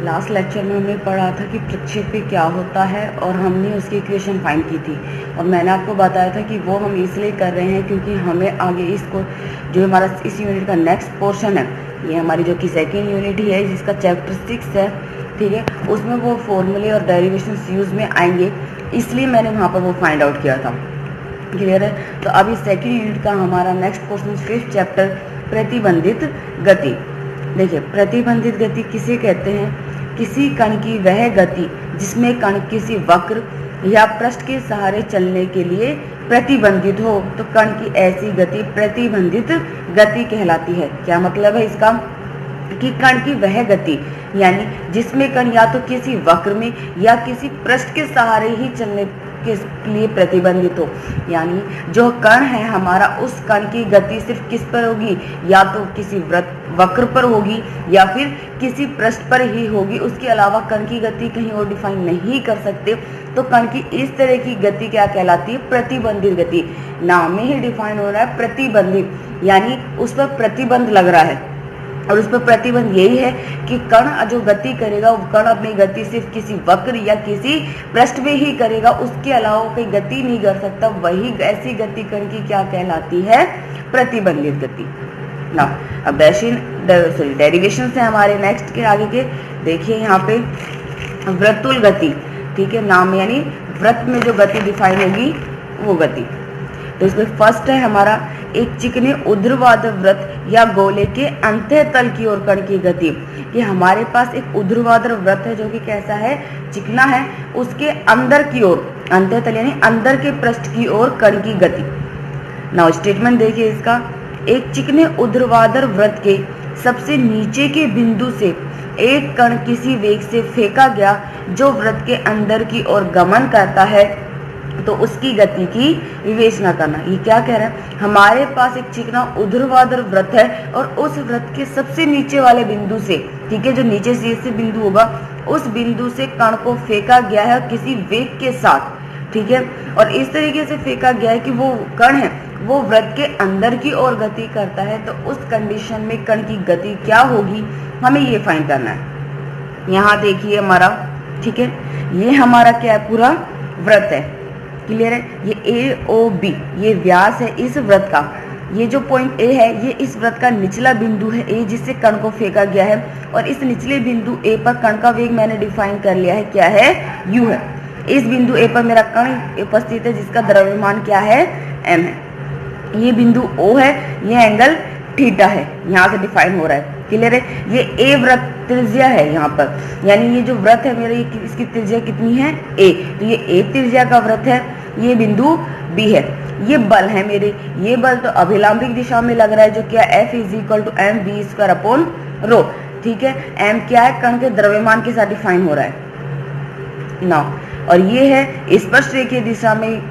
Last lecture में हमने पढ़ा था कि प्रक्षेपी क्या होता है और हमने उसकी इक्वेशन फाइंड की थी और मैंने आपको बताया था कि वो हम इसलिए कर रहे हैं क्योंकि हमें आगे इसको जो हमारा इस यूनिट का नेक्स्ट पोर्शन है, ये हमारी जो कि सेकेंड यूनिट ही है जिसका चैप्टर 6 है, ठीक है, उसमें वो फॉर्मूले और डेरिवेशन यूज में आएंगे, इसलिए मैंने वहाँ पर वो फाइंड आउट किया था। क्लियर है? तो अभी सेकेंड यूनिट का हमारा नेक्स्ट पोर्शन 5th चैप्टर प्रतिबंधित गति। देखिए, प्रतिबंधित गति किसे कहते हैं? किसी कण की वह गति जिसमें कण किसी वक्र या पृष्ठ के सहारे चलने के लिए प्रतिबंधित हो, तो कण की ऐसी गति प्रतिबंधित गति कहलाती है। क्या मतलब है इसका? कि कण की वह गति यानी जिसमें कण या तो किसी वक्र में या किसी पृष्ठ के सहारे ही चलने के लिए प्रतिबंधित हो, यानी जो कण है हमारा, उस कण की गति सिर्फ किस पर होगी? या तो किसी वक्र पर होगी या फिर किसी पृष्ठ पर ही होगी, उसके अलावा कण की गति कहीं और डिफाइन नहीं कर सकते। तो कण की इस तरह की गति क्या कहलाती है? प्रतिबंधित गति। नाम में ही डिफाइन हो रहा है प्रतिबंधित, यानी उस पर प्रतिबंध लग रहा है और उस पर प्रतिबंध यही है कि कण जो गति करेगा वो कण अपनी गति सिर्फ किसी वक्र या किसी पृष्ठ में ही करेगा, उसके अलावा कोई गति नहीं कर सकता। वही ऐसी गति कण की क्या कहलाती है? प्रतिबंधित गति। ना अब डेरिवेशन से हमारे नेक्स्ट के आगे के देखिए यहाँ पे वृत्तुल गति, ठीक है, नाम यानी वृत्त में जो गति डिफाइन होगी वो गति। तो इसमें फर्स्ट है हमारा एक चिकने ऊर्ध्वाधर वृत्त या गोले के अंतः तल की ओर कण की गति। कि हमारे पास एक ऊर्ध्वाधर वृत्त है जो कि कैसा है? चिकना है, उसके अंदर की ओर, अंतः तल यानी अंदर के पृष्ठ की ओर कण की गति। नाउ स्टेटमेंट देखिए इसका, एक चिकने ऊर्ध्वाधर वृत्त के सबसे नीचे के बिंदु से एक कण किसी वेग से फेंका गया जो वृत्त के अंदर की ओर गमन करता है, तो उसकी गति की विवेचना करना। ये क्या कह रहा है? हमारे पास एक चिकना ऊर्ध्वाधर वृत्त है और उस वृत्त के सबसे नीचे वाले बिंदु से, ठीक है, जो नीचे से बिंदु होगा, उस बिंदु से कण को फेंका गया है किसी वेग के साथ, ठीक है, और इस तरीके से फेंका गया है कि वो कण है वो वृत्त के अंदर की ओर गति करता है। तो उस कंडीशन में कण की गति क्या होगी, हमें ये फाइंड करना है। यहाँ देखिए हमारा, ठीक है, ये हमारा क्या है? पूरा वृत्त है। क्लियर है? ये AOB ये व्यास है इस वृत्त का। ये जो पॉइंट A है ये इस वृत्त का निचला बिंदु है A, जिससे कण को फेंका गया है, और इस निचले बिंदु A पर कण का वेग मैंने डिफाइन कर लिया है, क्या है? U है। इस बिंदु A पर मेरा कण उपस्थित है जिसका द्रव्यमान क्या है? M है। ये बिंदु O है, ये एंगल थीटा है, यहाँ से डिफाइन हो रहा है। क्लियर है? ये A वृत्त त्रिज्या है यहाँ पर, यानी ये जो वृत्त है मेरे, इसकी त्रिज्या कितनी है? A। तो ये A त्रिज्या का वृत्त है, ये बिंदु B है। ये बल है मेरे, ये बल तो अभिलंबिक दिशा में लग रहा है, जो क्या F = mv²/ρ, ठीक है। m क्या है? कण के द्रव्यमान के साथ डिफाइन हो रहा है ना। और ये है स्पर्श रेखीय दिशा में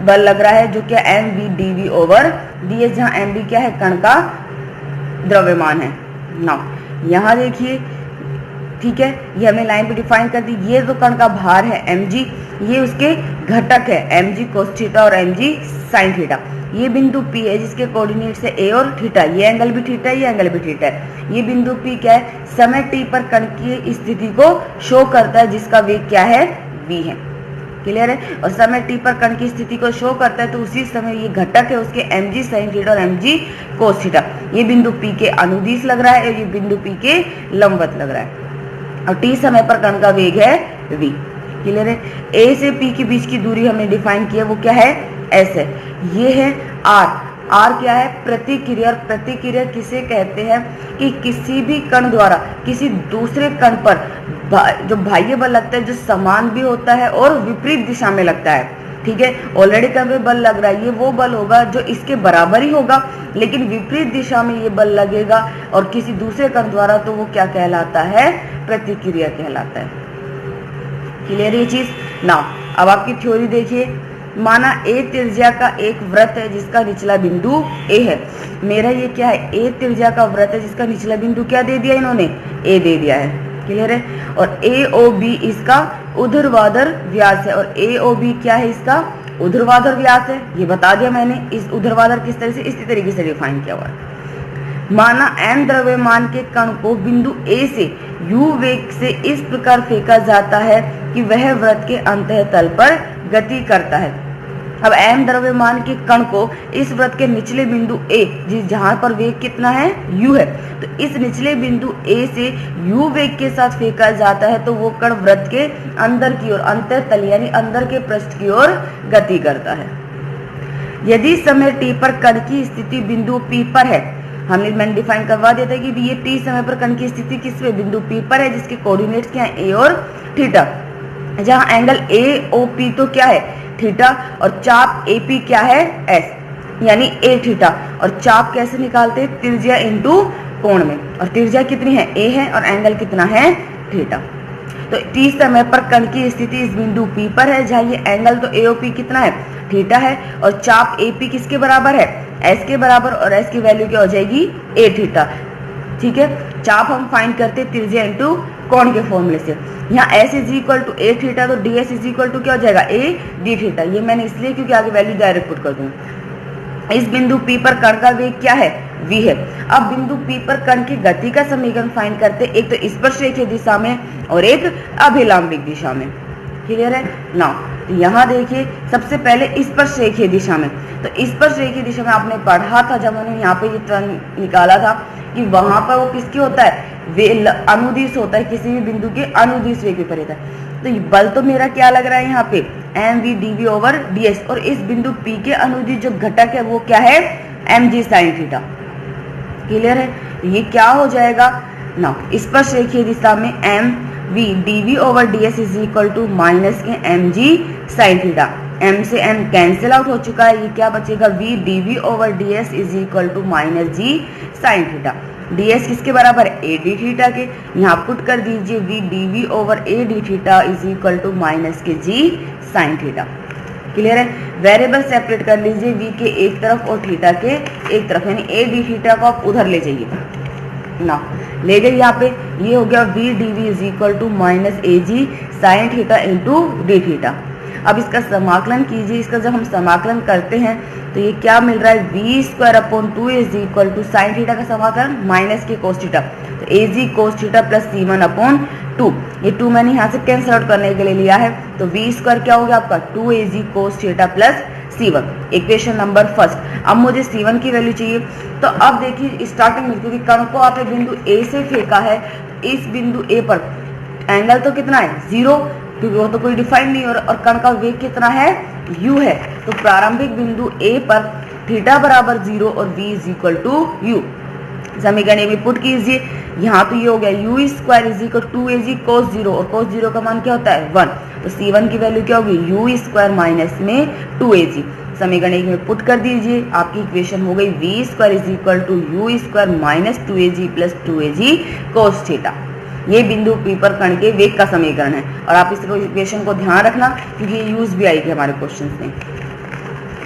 बल लग रहा है, जो क्या mv/dv/ds, जहाँ mv क्या है? कण का द्रव्यमान है ना। यहाँ देखिए, ठीक है, ये हमने लाइन पे डिफाइन कर दी। ये तो कण का भार है mg, ये उसके घटक है mg cos थीटा और mg sin थीटा। ये बिंदु P है जिसके कोऑर्डिनेट्स है a और थीटा, ये एंगल भी थीटा है, ये एंगल भी थीटा है। ये बिंदु P क्या है? समय t पर कण की स्थिति को शो करता है जिसका वेग क्या है? v है। क्लियर है? और समय t पर कण की स्थिति को शो करता है, तो उसी समय ये घटक है उसके mg sin थीटा और mg cos थीटा। ये बिंदु P के अनुदिश लग रहा है और ये बिंदु P के लंबवत लग रहा है, और t समय पर कण का वेग है v। क्लियर है? A से P के बीच की दूरी हमने डिफाइन की है, वो क्या है? S है। ये है R। R क्या है? प्रतिक्रिया। और प्रतिक्रिया किसे कहते हैं? कि किसी भी कण द्वारा किसी दूसरे कण पर जो बाह्य बल लगता है, जो समान भी होता है और विपरीत दिशा में लगता है, ठीक है। ऑलरेडी कण पे बल लग रहा है, ये वो बल होगा जो इसके बराबर ही होगा, लेकिन विपरीत दिशा में ये बल लगेगा और किसी दूसरे कण द्वारा, तो वो क्या कहलाता है? प्रतिक्रिया कहलाता है। क्लियर ये चीज ना। अब आपकी थ्योरी देखिए, माना A त्रिज्या का एक वृत्त है जिसका निचला बिंदु A है। मेरा ये क्या है? A त्रिज्या का वृत्त है जिसका निचला बिंदु क्या दे दिया इन्होंने? A दे दिया है। क्लियर है? और AOB इसका ऊर्ध्वाधर व्यास है, और AOB क्या है? इसका ऊर्ध्वाधर व्यास है। ये बता दिया मैंने। इस ऊर्ध्वाधर किस तरह से? इसी तरीके से डिफाइन किया हुआ है। माना m द्रव्यमान के कण को बिंदु A से u वेग से इस प्रकार फेंका जाता है कि वह वृत्त के अंतः तल पर गति करता है। अब m द्रव्यमान के कण को इस वृत्त के निचले बिंदु A जहां पर वेग कितना है u है, तो इस निचले बिंदु A से u वेग के साथ फेंका जाता है, तो वो कण वृत्त के अंदर की ओर अंतः तल यानी अंदर के पृष्ठ की ओर गति करता है। यदि समय t पर कण की स्थिति बिंदु P पर है, मैंने डिफाइन करवा दिया था कि ये t समय पर कण की स्थिति किस पे बिंदु P पर है, जिसके कोऑर्डिनेट्स क्या है a और थीटा, जहां एंगल AOP तो क्या है थीटा और चाप AP क्या है S यानी a थीटा। और चाप कैसे निकालते हैं, त्रिज्या इनटू कोण में, और त्रिज्या कितनी है a है और एंगल कितना है थीटा। तो t समय पर कण की स्थिति इस बिंदु P पर है, जहां ये एंगल तो AOP कितना है थीटा है, और चाप AP किसके बराबर है S के बराबर, और S की वैल्यू क्या हो जाएगी a थीटा। ठीक है, चाप हम फाइंड करते त्रिज्या इनटू कोण के फॉर्मूले से। यहाँ S is equal to a theta, तो ds इज इक्वल टू क्या हो जाएगा a d थीटा। ये मैंने इसलिए क्योंकि आगे वैल्यू डायरेक्ट पुट कर दूं। इस बिंदु P पर कण का वेग क्या है v है। अब बिंदु P पर कण की गति का समीकरण फाइंड करते, एक तो स्पर्शरेखीय दिशा में और एक अभिलंबिक दिशा में। क्लियर है ना। तो यहाँ देखिए सबसे पहले स्पर्शरेखीय दिशा में, तो स्पर्शरेखीय दिशा में आपने पढ़ा था जब हमने यहाँ पे ये टर्न निकाला था कि वहां पर वो किसकी होता है अनुदिश होता है, किसी भी बिंदु के अनुदिश वेग विपरीत है। तो बल तो मेरा क्या लग रहा है यहाँ पे mv dv ओवर ds, और इस बिंदु P के अनुदिश जो घटक है वो क्या है mg sin थीटा। क्लियर है, ये क्या हो जाएगा ना, स्पर्शरेखीय दिशा में mv dv over ds is equal to minus के mg sin थीटा। m से m कैंसिल आउट हो चुका है, ये क्या बचेगा v dv over ds is equal to minus g sin theta. ds किसके बराबर है a d थीटा के, यहाँ पुट कर दीजिए v dv over a d theta is equal to minus के g sin थीटा। क्लियर है, वेरिएबल सेपरेट कर लीजिए v के एक तरफ और थीटा के एक तरफ, यानी a d थीटा को आप उधर ले जाइए ना, ले गए यहाँ पे, ये हो गया v dv is equal to minus a g sine theta into d theta. अब इसका समाकलन कीजिए, इसका जब हम समाकलन करते हैं तो ये क्या मिल रहा है v square upon 2 is equal to sine theta का समाकलन माइनस के कोस थीटा, तो a g cos theta plus c1 upon 2, ये 2 मैंने यहाँ से कैंसिल आउट करने के लिए लिया है, तो v स्क्वायर क्या हो गया आपका 2az cos theta plus c1, equation number first. अब मुझे c1 की वैल्यू चाहिए, तो अब देखिए स्टार्टिंग में क्योंकि कण को आपने बिंदु a से फेंका है, इस बिंदु a पर एंगल तो कितना है 0, क्योंकि वो तो कोई डिफाइन नहीं, और कण का वेग कितना है u है, तो प्रारंभिक बिंदु a पर थीटा बराबर 0 और v is equal to u। समीकरण में पुट कीजिए, यहाँ तो ये हो गया u square is equal to 2az cos 0, और cos 0 का मान क्या होता है 1, तो c1 की वैल्यू क्या होगी u स्क्वायर माइनस में 2az। समीकरण एक में पुट कर दीजिए, आपकी इक्वेशन हो गई v square is equal to u square minus 2az plus 2az cos theta. ये बिंदु P पर कण के वेग का समीकरण है, और आप इस इक्वेशन को ध्यान रखना क्योंकि ये यूज भी आएगी हमारे क्वेश्चन में।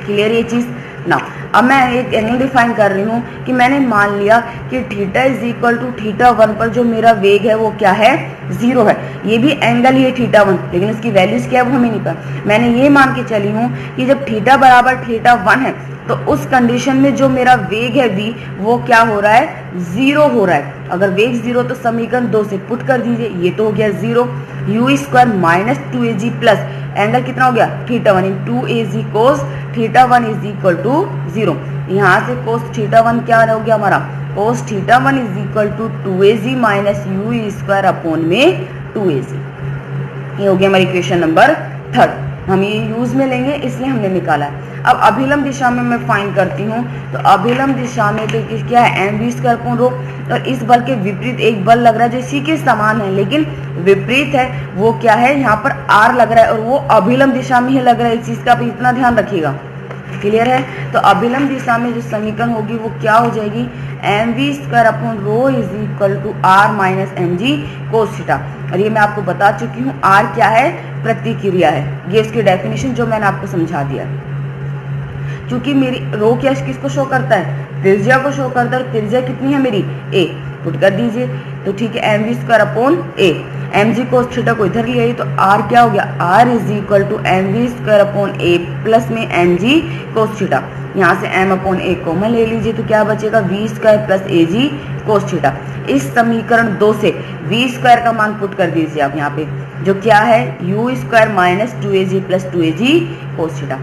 क्लियर ये चीज ना। अब मैं एक एंगल डिफाइन कर रही हूँ कि मैंने मान लिया कि theta is equal to theta 1 पर जो मेरा वेग है वो क्या है 0 है, ये भी एंगल ही है थीटा 1, लेकिन उसकी वैल्यूज क्या है वो हमें नहीं पता। मैंने ये मान के चली हूँ कि जब थीटा बराबर थीटा 1 है तो उस कंडीशन में जो मेरा वेग है v वो क्या हो रहा है 0 हो रहा है। अगर वेग 0 तो समीकरण 2 से पुट कर दीजिए, ये तो हो गया 0, u square minus 2az plus angle कितना हो गया थीटा 1 इन 2az cos theta 1 is equal to 0। यहाँ से कोस थीटा 1 क्या हो गया हमारा cos theta 1 is equal to 2az minus u square upon में 2az। ये हो गया हमारी इक्वेशन नंबर 3। हम ये यूज में लेंगे इसलिए हमने निकाला है। अब अभिलंब दिशा में मैं फाइंड करती हूँ, तो अभिलंब दिशा में तो क्या है mv स्क्वायर अपॉन रो, और इस बल के विपरीत एक बल लग रहा है जो इसी के समान है लेकिन विपरीत है, वो क्या है यहाँ पर r लग रहा है और वो अभिलंब दिशा में ही लग रहा है। इस चीज का आप इतना ध्यान रखिएगा। क्लियर है, तो अभिलंब दिशा में जो समीकरण होगी वो क्या हो जाएगी mv square upon rho is equal to r minus mg cos theta. और ये मैं आपको बता चुकी हूँ r क्या है प्रतिक्रिया है, ये इसकी डेफिनेशन जो मैंने आपको समझा दिया है। क्योंकि मेरी रो क्या किसको शो करता है त्रिज्या को शो करता है, और त्रिज्या कितनी है मेरी a, पुट कर दीजिए, तो ठीक है mv square upon a, mg cos theta को इधर ले आई तो r क्या हो गया r is equal to mv square upon a plus में mg कोस थीटा। यहाँ से m/a कॉमन ले लीजिए तो क्या बचेगा v square plus AG cos theta. इस समीकरण 2 से v स्क्वायर का मान पुट कर दीजिए आप यहाँ पे, जो क्या है u square minus 2AG plus 2AG cos theta.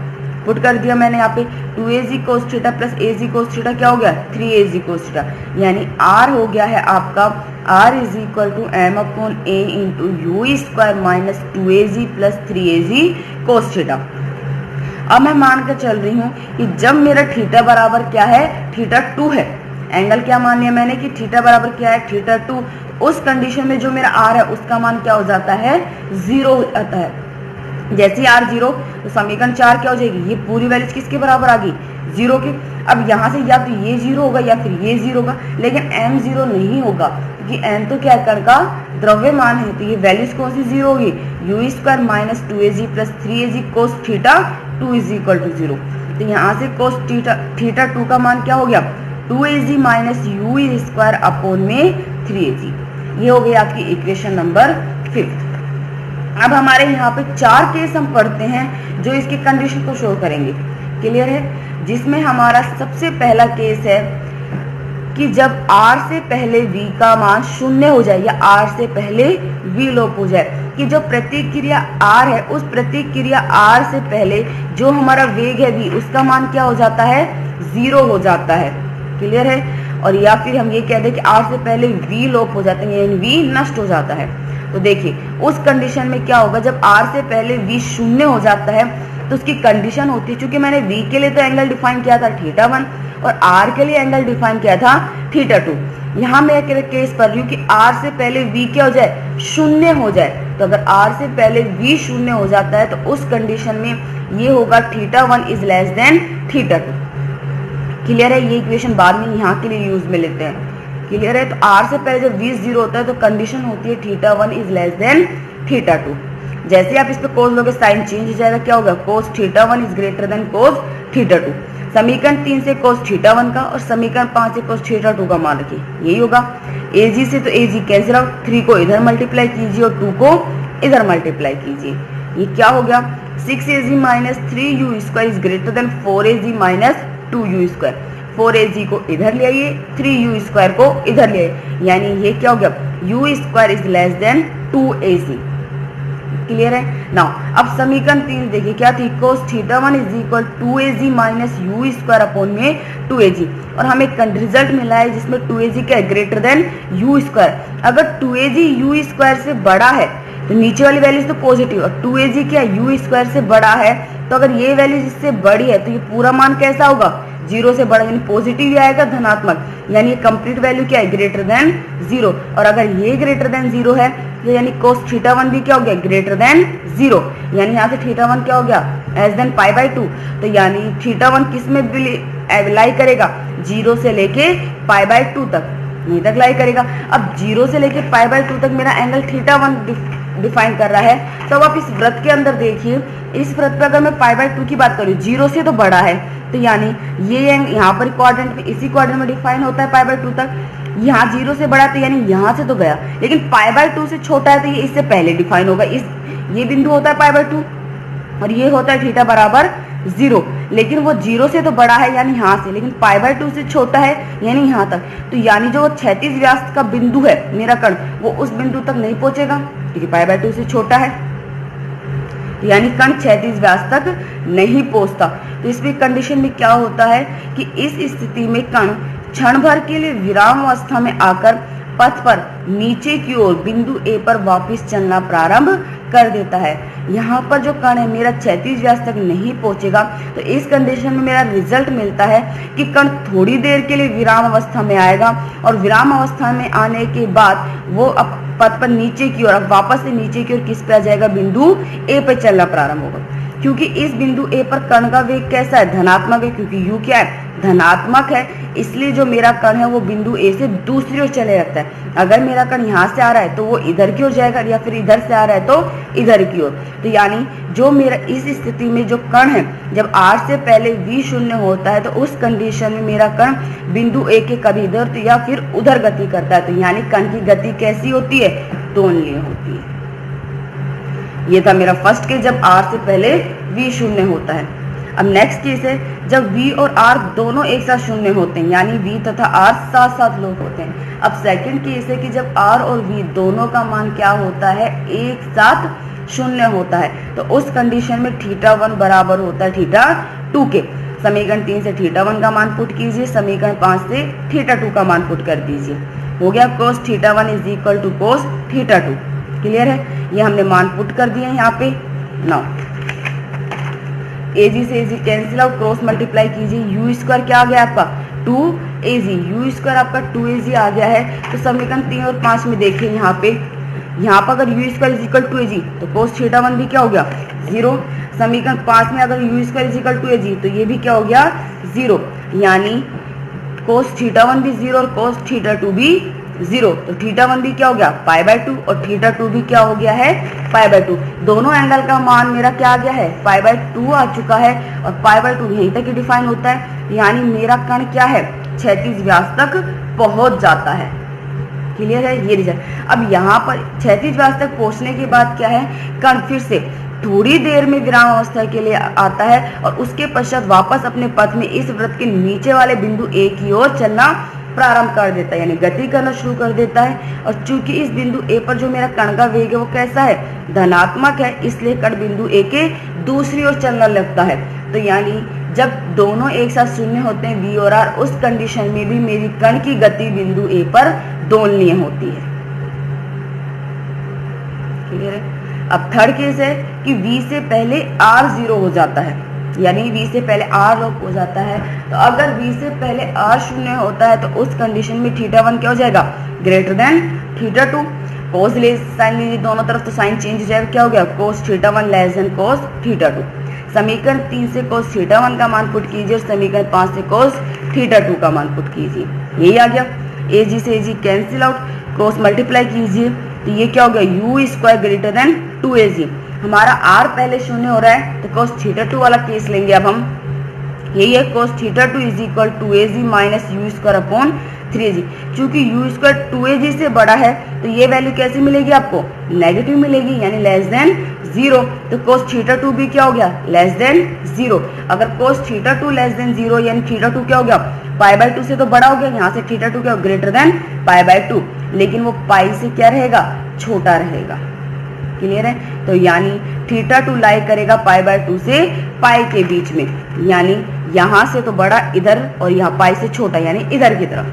Put कर दिया मैंने यहाँ पे 2AG cos theta plus AG cos theta क्या हो गया 3AG cos थीटा, यानी r हो गया है आपका r is equal to m/a into u square minus 2AG plus 3AG cos theta. अब मैं मान कर चल रही हूँ कि जब मेरा थीटा बराबर क्या है थीटा 2 है, एंगल क्या मान लिया मैंने कि थीटा बराबर क्या है थीटा 2, उस कंडीशन में जो मेरा r है उसका मान क्या हो जाता है 0 हो जाता है। जैसे ही r 0 तो समीकरण 4 क्या हो जाएगी, ये पूरी वैल्यूज किसके बराबर आ गई 0 के। अब यहाँ से या तो ये 0 होगा या फिर ये 0 होगा, लेकिन m 0 नहीं होगा क्योंकि m तो क्या कण का द्रव्यमान है, तो ये वैल्यूज कौन सी 0 होगी u square minus 2AG plus 3AG cos theta 2 is equal to 0। तो यहाँ से cos थीटा 2 का मान क्या हो गया 2AG minus u square upon में 3AG। ये हो गई आपकी इक्वेशन नंबर 5। अब हमारे यहाँ पे 4 केस हम पढ़ते हैं जो इसकी कंडीशन को शो करेंगे, क्लियर है। जिसमें हमारा सबसे पहला केस है कि जब r से पहले v का मान 0 हो जाए या r से पहले v लोप हो जाए, कि जो प्रतिक्रिया r है उस प्रतिक्रिया r से पहले जो हमारा वेग है v उसका मान क्या हो जाता है 0 हो जाता है, क्लियर है। और या फिर हम ये कह दें कि r से पहले v लोप हो जाते हैं यानी v नष्ट हो जाता है। तो देखिए उस कंडीशन में क्या होगा, जब r से पहले v 0 हो जाता है तो उसकी कंडीशन होती है, चूंकि मैंने v के लिए तो एंगल डिफाइन किया था थीटा 1 और r के लिए एंगल डिफाइन किया था थीटा 2। यहाँ मैं केस कर रही हूँ कि r से पहले v क्या हो जाए 0 हो जाए। तो अगर r से पहले v 0 हो जाता है तो उस कंडीशन में ये होगा theta 1 is less than theta 2, clear है। ये इक्वेशन बाद में यहाँ के लिए यूज में लेते हैं, क्लियर है। तो r से पहले जब v 0 होता है तो कंडीशन होती है theta 1 is less than theta 2। जैसे आप इस पे कोस लोगे साइन चेंज हो जाएगा, क्या होगा कोस theta 1 is greater then cos theta 2। समीकरण 3 से कोस थीटा 1 का और समीकरण 5 से कोस थीटा 2 का मान रखिए, यही होगा। AG से तो AG कैंसिल आउट, 3 को इधर मल्टीप्लाई कीजिए और 2 को इधर मल्टीप्लाई कीजिए, ये क्या हो गया 6AG minus 3u square is greater then 4AG minus 2u square. 4AG को इधर ले आइए, 3u स्क्वायर को इधर ले आइए, यानी ये क्या हो गया u square is less than 2AG, clear है। नाउ अब समीकरण 3 देखिए क्या थी, कोस theta 1 is equal 2AG minus u square upon में 2AG, और हमें एक रिजल्ट मिला है जिसमें 2AG क्या है ग्रेटर देन यू स्क्वायर। अगर 2AG यू स्क्वायर से बड़ा है तो नीचे वाली वैल्यूज तो पॉजिटिव, और 2AG क्या यू स्क्वायर से बड़ा है, तो अगर ये वैल्यू इससे बड़ी है तो ये पूरा मान कैसा होगा 0 से बड़ा, यानी पॉजिटिव ही आएगा धनात्मक, यानी ये कंप्लीट वैल्यू क्या है ग्रेटर देन 0। और अगर ये ग्रेटर देन 0 है तो यानी कोस थीटा 1 भी क्या हो गया ग्रेटर देन 0, यानी यहाँ से थीटा 1 क्या हो गया एस देन पाई बाई 2। तो यानी थीटा 1 किस में लाई करेगा 0 से लेके पाई बाई 2 तक, यहीं तक लाई करेगा। अब 0 से लेके पाई बाई 2 तक मेरा एंगल थीटा 1 डिफाइन कर रहा है। तो अब आप इस वृत्त के अंदर देखिए, इस वृत्त पे अगर मैं पाई बाई 2 की बात करूँ 0 से तो बड़ा है, तो यानी ये यहाँ पर क्वाड्रेंट में इसी क्वाड्रेंट में डिफाइन होता है पाई बाई 2 तक। यहाँ 0 से बड़ा तो यानी यहाँ से तो गया, लेकिन पाई बाई 2 से छोटा है तो ये इससे पहले डिफाइन होगा। ये बिंदु होता है पाई बाई 2 और ये होता है थीटा बराबर 0, लेकिन वो 0 से तो बड़ा है यानी यहाँ से, लेकिन पाई बाई 2 से छोटा है यानी यहाँ तक। तो यानी जो क्षैतिज व्यास का बिंदु है मेरा कण वो उस बिंदु तक नहीं पहुंचेगा क्योंकि पाई बाई 2 से छोटा है, यानी कण क्षैतिज व्यास तक नहीं पहुंचता। तो इस कंडीशन में क्या होता है कि इस स्थिति में कण क्षण भर के लिए विराम अवस्था में आकर पथ पर नीचे की ओर बिंदु ए पर वापस चलना प्रारंभ कर देता है। यहाँ पर जो कण है मेरा क्षैतिज व्यास तक नहीं पहुंचेगा, तो इस कंडीशन में मेरा रिजल्ट मिलता है कि कण थोड़ी देर के लिए विराम अवस्था में आएगा और विराम अवस्था में आने के बाद वो अब पथ पर नीचे की ओर वापस से नीचे की ओर किस पे आ जाएगा बिंदु ए पे चलना प्रारंभ होगा। क्योंकि इस बिंदु ए पर कण का वेग कैसा है धनात्मक है, क्योंकि यू क्या है धनात्मक है, इसलिए जो मेरा कण है वो बिंदु ए से दूसरी ओर चले जाता है। अगर मेरा कण यहाँ से आ रहा है तो वो इधर की ओर जाएगा या फिर इधर से आ रहा है तो इधर की ओर। तो यानी जो मेरा इस स्थिति में जो कण है जब r से पहले v 0 होता है तो उस कंडीशन में मेरा कण बिंदु ए के कभी इधर तो या फिर उधर गति करता है। तो यानी कण की गति कैसी होती है दोलनीय होती है। ये था मेरा फर्स्ट केस जब r से पहले v 0 होता है। अब नेक्स्ट केस है जब v और r दोनों एक साथ शून्य होते हैं, यानी v तथा r साथ साथ लोग होते हैं। अब सेकंड केस है कि जब r और v दोनों का मान क्या होता है, एक साथ शून्य होता है, तो उस कंडीशन में θ1 बराबर होता है θ2 के। समीकरण 3 से θ1 का मान पुट कीजिए, समीकरण 5 से θ2 का मान पुट कर दीजिए। हो गया cos θ1 is equal to cos θ2। Clear है, ये हमने मान पुट कर दिए यहाँ पे। नाउ एजी से एजी कैंसिल आउट, क्रॉस मल्टीप्लाई कीजिए, यू स्क्वायर क्या आ गया आपका 2az, यू स्क्वायर आपका 2az आ गया है। तो समीकरण 3 और 5 में देखिए यहाँ पर अगर u square is equal to az तो cos θ1 भी क्या हो गया 0। समीकरण 5 में अगर u square is equal to az तो ये भी क्या हो गया 0, यानी cos θ1 भी 0 और cos θ2 भी 0। तो θ1 भी क्या हो गया π/2 और θ2 भी क्या हो गया है π/2। दोनों एंगल का मान मेरा क्या आ गया है π/2 आ चुका है, और π/2 यहीं तक ही डिफाइन होता है, यानी मेरा कण क्या है क्षैतिज व्यास तक पहुंच जाता है। क्लियर है ये रिजल्ट। अब यहाँ पर क्षैतिज व्यास तक पहुंचने के बाद क्या है, कण फिर से थोड़ी देर में विराम अवस्था के लिए आता है और उसके पश्चात वापस अपने पथ में इस वृत्त के नीचे वाले बिंदु ए की ओर चलना प्रारंभ कर देता है, यानी गति करना शुरू कर देता है। और चूंकि इस बिंदु ए पर जो मेरा कण का वेग है वो कैसा है धनात्मक है, इसलिए कण बिंदु ए के दूसरी ओर चलने लगता है। तो यानी जब दोनों एक साथ शून्य होते हैं v और r, उस कंडीशन में भी मेरी कण की गति बिंदु ए पर दोलनीय होती है। क्लियर है। अब थर्ड केस है कि v से पहले r 0 हो जाता है, यानी v से पहले r लॉक हो जाता है। तो अगर v से पहले r शून्य होता है तो उस कंडीशन में θ1 क्या हो जाएगा ग्रेटर देन θ2। cos ले साइन लीजिए दोनों तरफ, तो साइन चेंज हो जाएगा, क्या हो गया cos θ1 लेस देन cos θ2। समीकरण 3 से cos θ1 का मान पुट कीजिए और समीकरण 5 से cos θ2 का मान पुट कीजिए, यही आ गया। एजी से एजी कैंसिल आउट, क्रॉस मल्टीप्लाई कीजिए, तो ये क्या हो गया you square greater than 2az। हमारा r पहले शून्य हो रहा है तो cos θ2 वाला केस लेंगे अब हम, यही है cos θ2 is equal to az minus u square upon 3az। चूंकि यू स्क्वायर 2az से बड़ा है तो ये वैल्यू कैसे मिलेगी आपको नेगेटिव मिलेगी, यानी लेस देन 0। तो cos θ2 भी क्या हो गया लेस देन 0। अगर cos θ2 लेस देन 0 यानी θ2 क्या हो गया π/2 से तो बड़ा हो गया, यहाँ से θ2 क्या ग्रेटर देन π/2, लेकिन वो पाई से क्या रहेगा छोटा रहेगा। क्लियर है। तो यानी θ2 लाई करेगा π/2 से पाई के बीच में, यानी यहाँ से तो बड़ा इधर और यहाँ पाई से छोटा यानी इधर की तरफ।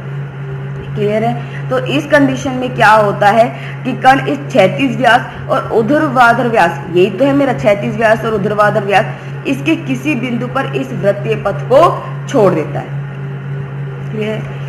क्लियर है। तो इस कंडीशन में क्या होता है कि कण इस क्षैतिज व्यास और ऊर्ध्वाधर व्यास, यही तो है मेरा क्षैतिज व्यास और ऊर्ध्वाधर व्यास, इसके किसी बिंदु पर इस वृत्तीय पथ को छोड़ देता है।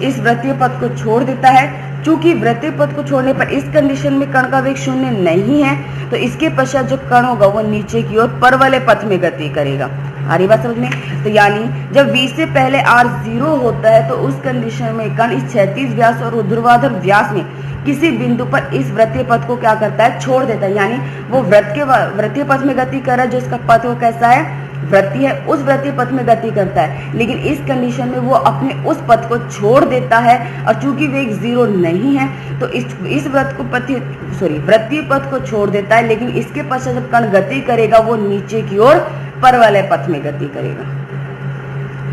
इस वृत्तीय पथ को छोड़ देता है। चूंकि वृत्तीय पथ को छोड़ने पर इस कंडीशन में कण का वेग शून्य नहीं है, तो इसके पश्चात जो कण होगा वो नीचे की ओर परवलय पथ में गति करेगा। आ रही बात समझ में। तो यानी जब v से पहले r 0 होता है तो उस कंडीशन में कण इस क्षैतिज व्यास और ऊर्ध्वाधर व्यास में किसी बिंदु पर इस वृत्तीय पथ को क्या करता है छोड़ देता है, यानी वो वृत्तीय पथ में गति कर रहा है, जो इसका पथ वो कैसा है वृत्तीय है, उस वृत्तीय पथ में गति करता है। लेकिन इस कंडीशन में वो अपने उस पथ को छोड़ देता है, और चूंकि वेग 0 नहीं है तो इस वृत्तीय पथ को छोड़ देता है, लेकिन इसके पश्चात जब कण गति करेगा वो नीचे की ओर परवलय पथ में गति करेगा।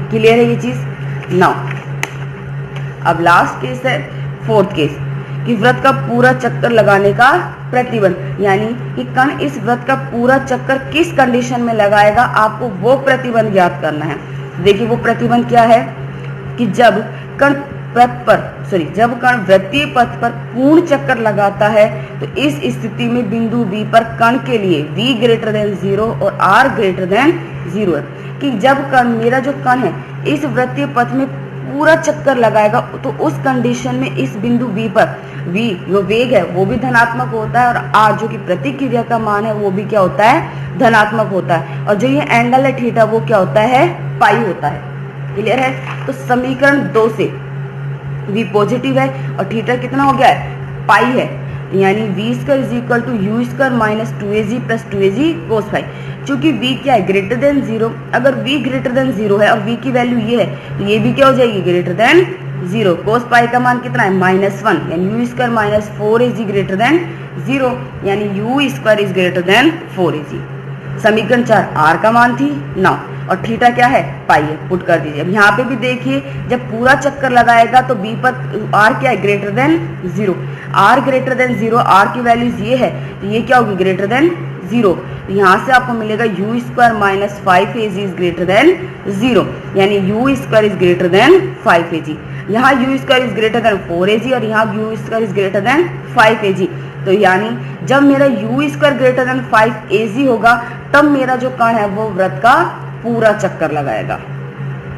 क्लियर है ये चीज। नाउ अब लास्ट केस है फोर्थ केस कि वृत्त का पूरा चक्कर लगाने का प्रतिबंध, यानी कि कण इस वृत्त का पूरा चक्कर किस कंडीशन में लगाएगा, आपको वो प्रतिबंध ज्ञात करना है। देखिए वो प्रतिबंध क्या है कि जब कण वृत्तीय पथ पर पूर्ण चक्कर लगाता है तो इस स्थिति में बिंदु V पर कण के लिए v ग्रेटर देन 0 और r ग्रेटर देन 0 है कि जब मेरा जो कण है इस वृत्तीय पथ में पूरा चक्कर लगाएगा तो उस कंडीशन में इस बिंदु V पर v जो वेग है वो भी धनात्मक होता है और r जो कि प्रतिक्रिया का मान है वो भी क्या होता है धनात्मक होता है, और जो ये एंगल है थीटा वो क्या होता है पाई होता है। क्लियर है। तो समीकरण 2 से v पॉजिटिव है और थीटा कितना हो गया है पाई है, यानी v square is equal to u square minus 2az plus 2az cos phi. चूंकि v क्या है ग्रेटर देन 0, अगर v ग्रेटर देन 0 है और v की वैल्यू ये है तो ये भी क्या हो जाएगी ग्रेटर देन 0। कोस पाई का मान कितना है -1, यानी you square minus 4az greater than 0, यानी you square is greater then 4az। समीकरण 4 आर का मान थी 9 और थीटा क्या है पाई है, पुट कर दीजिए। अब यहाँ पे भी देखिए जब पूरा चक्कर लगाएगा तो बी पर आर क्या है greater than 0, r greater than 0, r की वैल्यूज ये है तो ये क्या होगी ग्रेटर देन 0। तो यहाँ से आपको मिलेगा you square minus 5ac is greater than 0, यानी you square is greater than 5ac। यहाँ you square is greater then 4ac और यहाँ you square is greater than 5ac। तो यानी जब मेरा u square greater than 5ac होगा तब मेरा जो कण है वो वृत्त का पूरा चक्कर लगाएगा।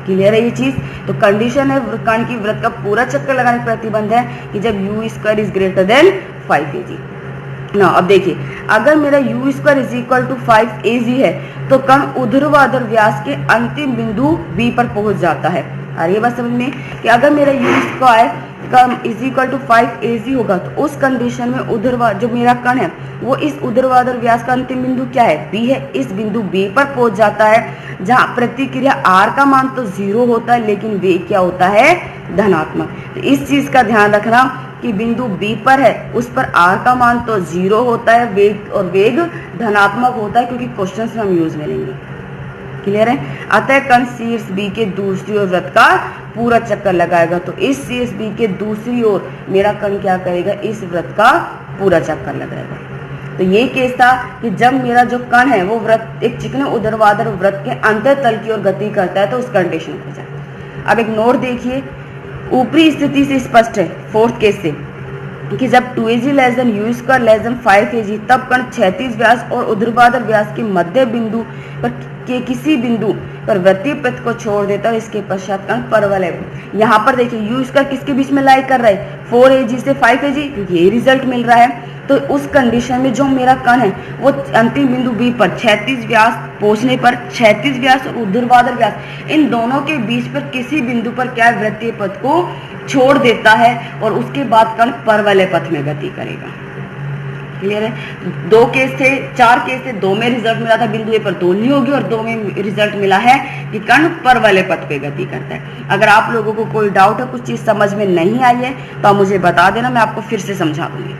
क्लियर है ये चीज? तो कंडीशन है कण की वृत्त का पूरा चक्कर लगाने प्रतिबंध है कि जब u square is greater than 5ac ना। अब देखिए अगर मेरा u square is equal to 5ac है तो कण ऊर्ध्वाधर व्यास के अंतिम बिंदु B पर पहुंच जाता है। और ये बात समझ में कि अगर मेरा u square is equal to 5ac होगा तो उस कंडीशन में ऊर्ध्वाधर जो मेरा कण है वो इस ऊर्ध्वाधर व्यास का अंतिम बिंदु क्या है B है, इस बिंदु B पर पहुंच जाता है जहां प्रतिक्रिया R का मान तो 0 होता है लेकिन वेग क्या होता है धनात्मक। तो इस चीज का ध्यान रखना कि बिंदु B पर है उस पर R का मान तो 0 होता है वेग और वेग धनात्मक होता है क्योंकि क्वेश्चन में हम यूज में लेंगे। क्लियर है? अतः कण शीर्ष B के दूसरी ओर वृत्त का पूरा चक्कर लगाएगा। तो इस शीर्ष B के दूसरी ओर मेरा कण क्या करेगा इस वृत्त का पूरा चक्कर लगाएगा। तो ये केस था कि जब मेरा जो कण है वो वृत्त एक चिकने ऊर्ध्वाधर वृत्त के अंतर तल की ओर गति करता है तो उस कंडीशन को जाए। अब एक नोट देखिए ऊपरी स्थिति से स्पष्ट है फोर्थ केस से कि जब 2ac less than you square less than 5ac तब कण क्षैतिज व्यास और ऊर्ध्वाधर व्यास के मध्य बिंदु पर के किसी बिंदु पर वृत्तीय पथ को छोड़ देता है। इसके पश्चात कण परवलय। यहाँ पर देखिए यू स्क्वायर किसके बीच में लाई कर रहा है 4ac से 5ac क्योंकि ये रिजल्ट मिल रहा है। तो उस कंडीशन में जो मेरा कण है वो अंतिम बिंदु B पर क्षैतिज व्यास पहुंचने पर क्षैतिज व्यास और ऊर्ध्वाधर व्यास इन दोनों के बीच पर किसी बिंदु पर क्या वृत्तीय पथ को छोड़ देता है और उसके बाद कण परवलय पथ में गति करेगा। क्लियर है? 2 केस थे 4 केस थे, 2 में रिजल्ट मिला था बिंदु A पर दोलनी होगी और 2 में रिजल्ट मिला है कि कण परवलय पथ पे गति करता है। अगर आप लोगों को कोई डाउट है कुछ चीज समझ में नहीं आई है तो आप मुझे बता देना, मैं आपको फिर से समझा दूंगी।